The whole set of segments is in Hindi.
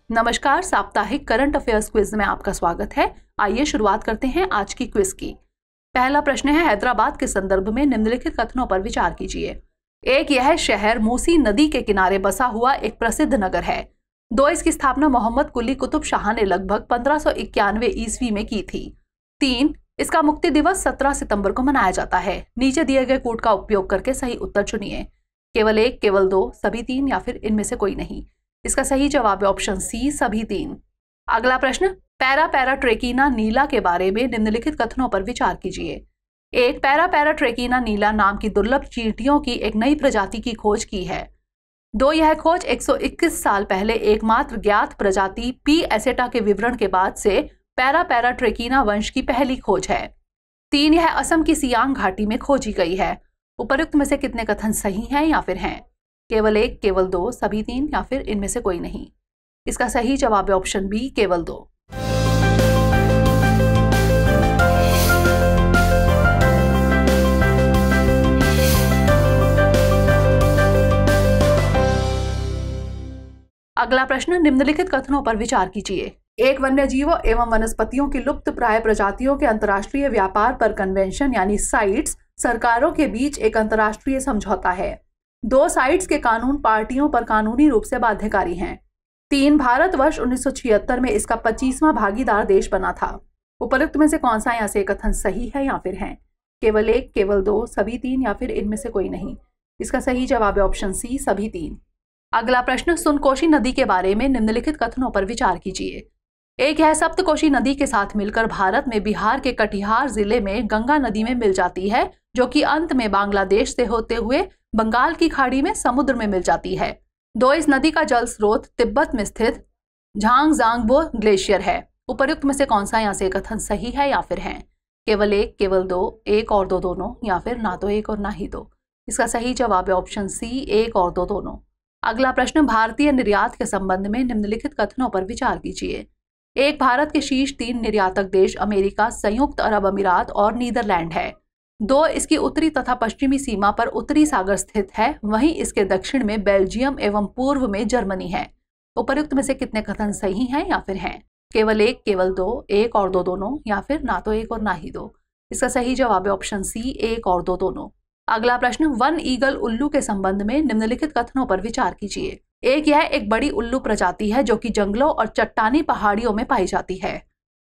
नमस्कार, साप्ताहिक करंट अफेयर्स क्विज में आपका स्वागत है। आइए शुरुआत करते हैं आज की क्विज की। पहला प्रश्न है, हैदराबाद के संदर्भ में निम्नलिखित कथनों पर विचार कीजिए। एक, यह शहर मूसी नदी के किनारे बसा हुआ एक प्रसिद्ध नगर है। 2, इसकी स्थापना मोहम्मद कुली कुतुब शाह ने लगभग 1591 ईस्वी में की थी। 3, इसका मुक्ति दिवस 17 सितंबर को मनाया जाता है। नीचे दिए गए कोड का उपयोग करके सही उत्तर चुनिए। केवल 1, केवल 2, सभी 3 या फिर इनमें से कोई नहीं। इसका सही जवाब है ऑप्शन सी, सभी 3। अगला प्रश्न, पैराट्रेकीना नीला के बारे में निम्नलिखित कथनों पर विचार कीजिए। 1, पैराट्रेकीना नीला नाम की दुर्लभ चींटियों की एक नई प्रजाति की खोज की है। 2, यह खोज 121 साल पहले एकमात्र ज्ञात प्रजाति पी एसेटा के विवरण के बाद से पैराट्रेकीना वंश की पहली खोज है। 3, यह असम की सियांग घाटी में खोजी गई है। उपरोक्त में से कितने कथन सही हैं या फिर हैं? केवल 1, केवल 2, सभी 3 या फिर इनमें से कोई नहीं। इसका सही जवाब है ऑप्शन बी, केवल 2। अगला प्रश्न, निम्नलिखित कथनों पर विचार कीजिए। 1, वन्यजीवों एवं वनस्पतियों की लुप्त प्राय प्रजातियों के अंतर्राष्ट्रीय व्यापार पर कन्वेंशन यानी साइट्स सरकारों के बीच एक अंतर्राष्ट्रीय समझौता है। 2, साइट्स के कानून पार्टियों पर कानूनी रूप से बाध्यकारी हैं। 3, भारत वर्ष 1976 में इसका 25वां भागीदार देश बना था। उपरोक्त में से कौन सा यहाँ से कथन सही है या फिर है? केवल 1, केवल 2, सभी 3 या फिर इनमें से कोई नहीं। इसका सही जवाब है ऑप्शन सी, सभी 3। अगला प्रश्न, सुनकोशी नदी के बारे में निम्नलिखित कथनों पर विचार कीजिए। 1, यह सप्तकोशी नदी के साथ मिलकर भारत में बिहार के कटिहार जिले में गंगा नदी में मिल जाती है, जो कि अंत में बांग्लादेश से होते हुए बंगाल की खाड़ी में समुद्र में मिल जाती है। 2, इस नदी का जल स्रोत तिब्बत में स्थित झांगजांगबो ग्लेशियर है। उपर्युक्त में से कौन सा यहाँ से कथन सही है या फिर है? केवल 1, केवल 2, 1 और 2 दोनों, या फिर ना तो 1 और ना ही 2। इसका सही जवाब है ऑप्शन सी, 1 और 2 दोनों। अगला प्रश्न, भारतीय निर्यात के संबंध में निम्नलिखित कथनों पर विचार कीजिए। 1, भारत के शीर्ष 3 निर्यातक देश अमेरिका, संयुक्त अरब अमीरात और नीदरलैंड है। 2, इसकी उत्तरी तथा पश्चिमी सीमा पर उत्तरी सागर स्थित है, वहीं इसके दक्षिण में बेल्जियम एवं पूर्व में जर्मनी है। उपर्युक्त में से कितने कथन सही हैं या फिर हैं? केवल 1, केवल 2, 1 और 2 दोनों, या फिर ना तो 1 और ना ही 2। इसका सही जवाब है ऑप्शन सी, 1 और 2 दोनों। अगला प्रश्न, वन ईगल उल्लू के संबंध में निम्नलिखित कथनों पर विचार कीजिए। 1, यह एक बड़ी उल्लू प्रजाति है जो कि जंगलों और चट्टानी पहाड़ियों में पाई जाती है।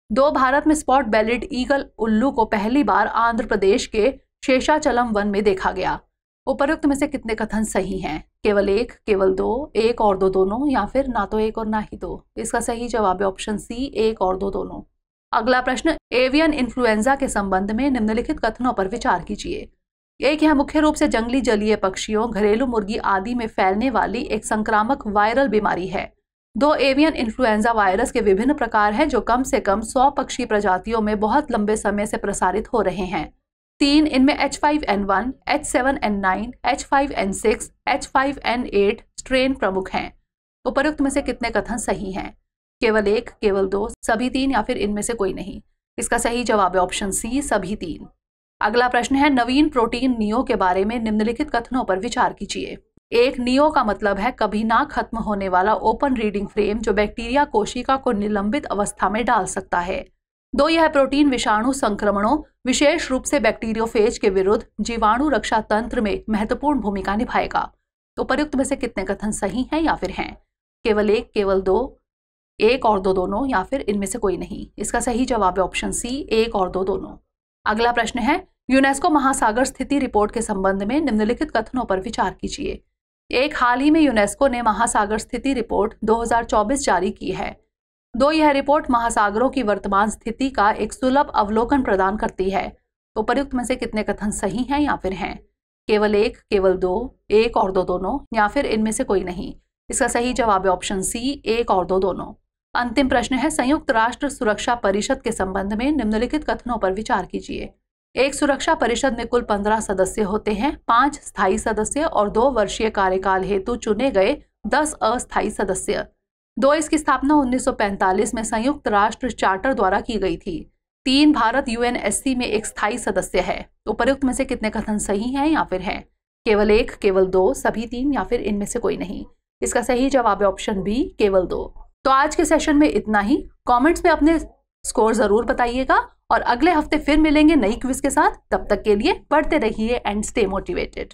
2, भारत में स्पॉट बेलिड ईगल उल्लू को पहली बार आंध्र प्रदेश के शेषाचलम वन में देखा गया। उपर्युक्त में से कितने कथन सही हैं? केवल 1, केवल 2, 1 और 2 दोनों, या फिर ना तो 1 और ना ही 2। इसका सही जवाब है ऑप्शन सी, 1 और 2 दोनों। अगला प्रश्न, एवियन इन्फ्लुएंजा के संबंध में निम्नलिखित कथनों पर विचार कीजिए। 1, यह मुख्य रूप से जंगली जलीय पक्षियों, घरेलू मुर्गी आदि में फैलने वाली एक संक्रामक वायरल बीमारी है। 2, एवियन इन्फ्लुएंजा वायरस के विभिन्न प्रकार हैं जो कम से कम 100 पक्षी प्रजातियों में बहुत लंबे समय से प्रसारित हो रहे हैं। 3, इनमें H5N1, H7N9, H5N6, H5N8 strain प्रमुख हैं। उपर्युक्त में से कितने कथन सही हैं? केवल 1, केवल 2, सभी 3 या फिर इनमें से कोई नहीं। इसका सही जवाब है ऑप्शन सी, सभी 3। अगला प्रश्न है, नवीन प्रोटीन नियो के बारे में निम्नलिखित कथनों पर विचार कीजिए। 1, नियो का मतलब है कभी ना खत्म होने वाला ओपन रीडिंग फ्रेम जो बैक्टीरिया कोशिका को निलंबित अवस्था में डाल सकता है। 2, यह प्रोटीन विषाणु संक्रमणों, विशेष रूप से बैक्टीरियोफेज के विरुद्ध जीवाणु रक्षा तंत्र में महत्वपूर्ण भूमिका निभाएगा। तो उपर्युक्त में से कितने कथन सही हैं या फिर हैं? केवल 1, केवल 2, 1 और 2 दोनों, या फिर इनमें से कोई नहीं। इसका सही जवाब है ऑप्शन सी, 1 और 2 दोनों। अगला प्रश्न है, यूनेस्को महासागर स्थिति रिपोर्ट के संबंध में निम्नलिखित कथनों पर विचार कीजिए। 1, हाल ही में यूनेस्को ने महासागर स्थिति रिपोर्ट 2024 जारी की है। 2, यह रिपोर्ट महासागरों की वर्तमान स्थिति का एक सुलभ अवलोकन प्रदान करती है। तो उपर्युक्त में से कितने कथन सही हैं या फिर हैं? केवल 1, केवल 2, 1 और 2 दोनों, या फिर इनमें से कोई नहीं। इसका सही जवाब है ऑप्शन सी, 1 और 2 दोनों। अंतिम प्रश्न है, संयुक्त राष्ट्र सुरक्षा परिषद के संबंध में निम्नलिखित कथनों पर विचार कीजिए। 1, सुरक्षा परिषद में कुल 15 सदस्य होते हैं, 5 स्थायी सदस्य और 2 वर्षीय कार्यकाल हेतु चुने गए 10 अस्थायी सदस्य। 2, इसकी स्थापना 1945 में संयुक्त राष्ट्र चार्टर द्वारा की गई थी। 3, भारत यूएनएससी में एक स्थायी सदस्य है। उपर्युक्त में से कितने कथन सही हैं या फिर हैं? केवल 1, केवल 2, सभी 3 या फिर इनमें से कोई नहीं। इसका सही जवाब है ऑप्शन बी, केवल 2। तो आज के सेशन में इतना ही। कमेंट्स में अपने स्कोर जरूर बताइएगा और अगले हफ्ते फिर मिलेंगे नई क्विज के साथ। तब तक के लिए पढ़ते रहिए and stay motivated.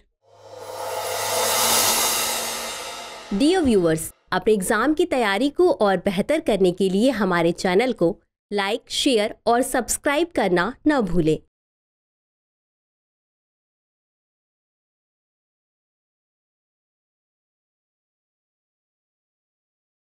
Dear viewers, अपने एग्जाम की तैयारी को और बेहतर करने के लिए हमारे चैनल को लाइक, शेयर और सब्सक्राइब करना न भूलें।